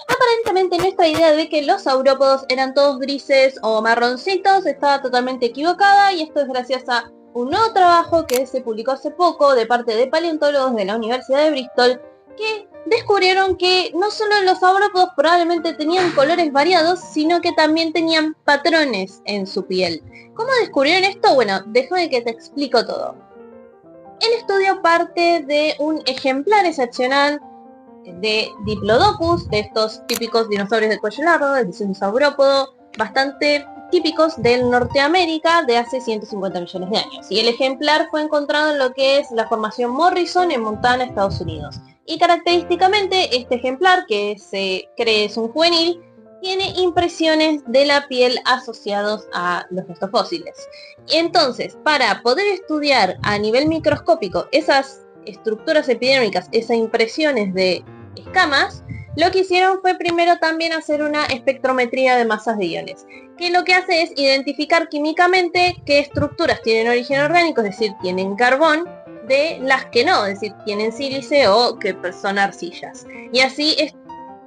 Aparentemente nuestra idea de que los saurópodos eran todos grises o marroncitos estaba totalmente equivocada, y esto es gracias a un nuevo trabajo que se publicó hace poco de parte de paleontólogos de la Universidad de Bristol, que descubrieron que no solo los saurópodos probablemente tenían colores variados, sino que también tenían patrones en su piel. ¿Cómo descubrieron esto? Bueno, déjame que te explico todo. El estudio parte de un ejemplar excepcional de Diplodocus, de estos típicos dinosaurios de cuello largo, es un saurópodo bastante típicos del Norteamérica de hace 150 millones de años. Y el ejemplar fue encontrado en lo que es la formación Morrison en Montana, Estados Unidos. Y característicamente este ejemplar, que se cree es un juvenil, tiene impresiones de la piel asociados a los restos fósiles. Entonces, para poder estudiar a nivel microscópico esas estructuras epidérmicas, esas impresiones de escamas, lo que hicieron fue primero también hacer una espectrometría de masas de iones, que lo que hace es identificar químicamente qué estructuras tienen origen orgánico, es decir, tienen carbón, de las que no, es decir, tienen sílice o que son arcillas. Y así es,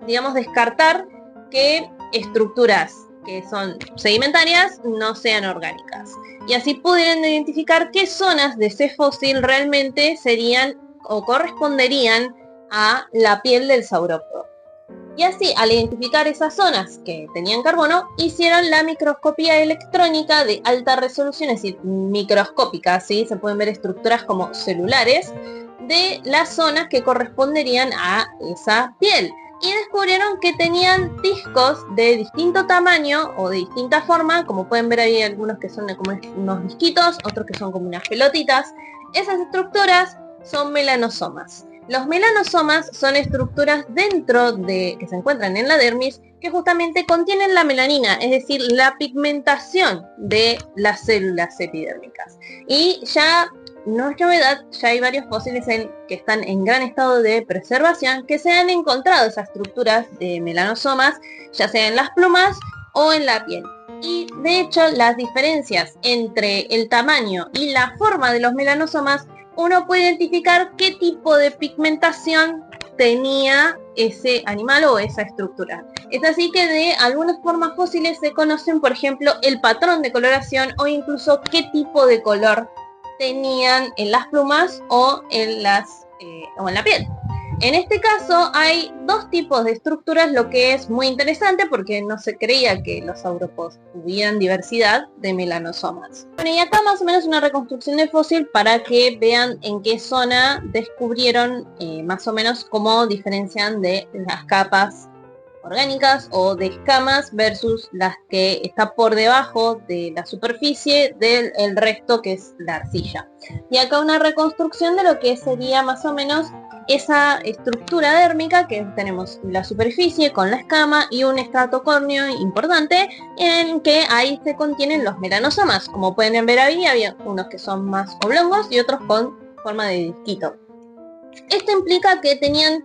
digamos, descartar que estructuras que son sedimentarias no sean orgánicas. Y así pudieron identificar qué zonas de ese fósil realmente serían o corresponderían a la piel del saurópodo. Y así, al identificar esas zonas que tenían carbono, hicieron la microscopía electrónica de alta resolución, es decir, microscópica, ¿sí? Se pueden ver estructuras como celulares de las zonas que corresponderían a esa piel. Y descubrieron que tenían discos de distinto tamaño o de distinta forma, como pueden ver ahí algunos que son como unos disquitos, otros que son como unas pelotitas. Esas estructuras son melanosomas. Los melanosomas son estructuras dentro de que se encuentran en la dermis que justamente contienen la melanina, es decir, la pigmentación de las células epidérmicas. Y ya no es novedad, ya hay varios fósiles que están en gran estado de preservación que se han encontrado esas estructuras de melanosomas, ya sea en las plumas o en la piel. Y de hecho las diferencias entre el tamaño y la forma de los melanosomas, uno puede identificar qué tipo de pigmentación tenía ese animal o esa estructura. Es así que de algunas formas fósiles se conocen, por ejemplo, el patrón de coloración o incluso qué tipo de color tenían en las plumas o en la piel. En este caso hay dos tipos de estructuras, lo que es muy interesante porque no se creía que los saurópodos tuvieran diversidad de melanosomas. Bueno, y acá más o menos una reconstrucción de fósil para que vean en qué zona descubrieron más o menos cómo diferencian de las capas orgánicas o de escamas versus las que está por debajo de la superficie del resto que es la arcilla. Y acá una reconstrucción de lo que sería más o menos esa estructura dérmica, que tenemos la superficie con la escama y un estrato córneo importante en que ahí se contienen los melanosomas. Como pueden ver ahí, había unos que son más oblongos y otros con forma de disquito. Esto implica que tenían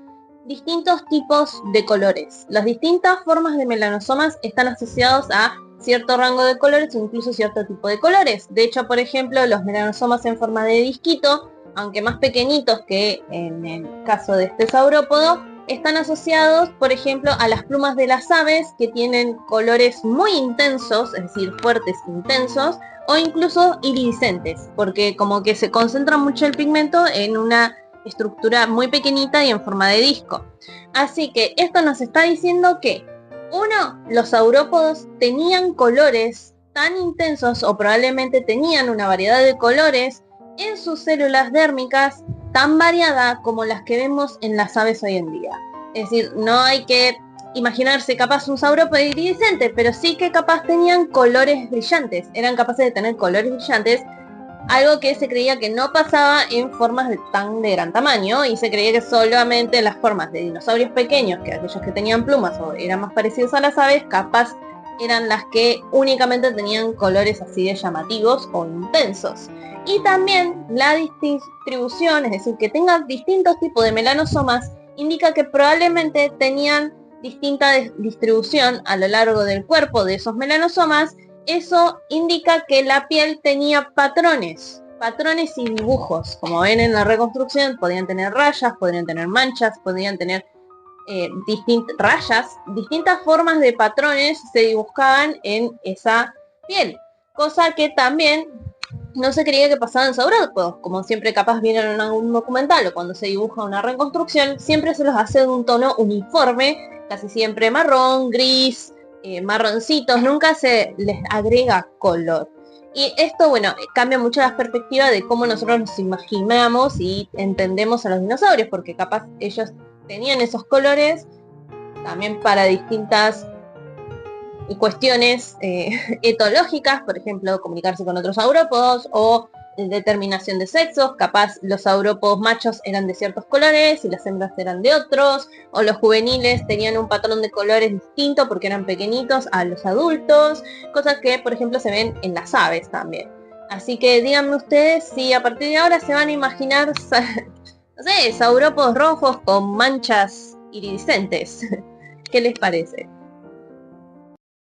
distintos tipos de colores. Las distintas formas de melanosomas están asociados a cierto rango de colores o incluso cierto tipo de colores. De hecho, por ejemplo, los melanosomas en forma de disquito, aunque más pequeñitos que en el caso de este saurópodo, están asociados, por ejemplo, a las plumas de las aves, que tienen colores muy intensos, es decir, fuertes, intensos, o incluso iridiscentes, porque como que se concentra mucho el pigmento en una estructura muy pequeñita y en forma de disco. Así que esto nos está diciendo que, uno, los saurópodos tenían colores tan intensos o probablemente tenían una variedad de colores en sus células dérmicas tan variada como las que vemos en las aves hoy en día. Es decir, no hay que imaginarse capaz un saurópodo iridiscente, pero sí que capaz tenían colores brillantes, eran capaces de tener colores brillantes, algo que se creía que no pasaba en formas de gran tamaño, y se creía que solamente las formas de dinosaurios pequeños, que aquellos que tenían plumas o eran más parecidos a las aves, capaz eran las que únicamente tenían colores así de llamativos o intensos. Y también la distribución, es decir, que tengan distintos tipos de melanosomas, indica que probablemente tenían distinta distribución a lo largo del cuerpo de esos melanosomas. Eso indica que la piel tenía patrones y dibujos. Como ven en la reconstrucción, podían tener rayas, podrían tener manchas, podían tener rayas, distintas formas de patrones se dibujaban en esa piel. Cosa que también no se creía que pasaba en saurópodos, como siempre capaz vieron en algún documental o cuando se dibuja una reconstrucción, siempre se los hace de un tono uniforme, casi siempre marrón, gris, marroncitos, nunca se les agrega color. Y esto, bueno, cambia mucho la perspectiva de cómo nosotros nos imaginamos y entendemos a los dinosaurios, porque capaz ellos tenían esos colores también para distintas cuestiones etológicas, por ejemplo, comunicarse con otros saurópodos o determinación de sexos, capaz los saurópodos machos eran de ciertos colores y las hembras eran de otros, o los juveniles tenían un patrón de colores distinto porque eran pequeñitos a los adultos, cosas que por ejemplo se ven en las aves también. Así que díganme ustedes si a partir de ahora se van a imaginar, no sé, saurópodos rojos con manchas iridiscentes. ¿Qué les parece?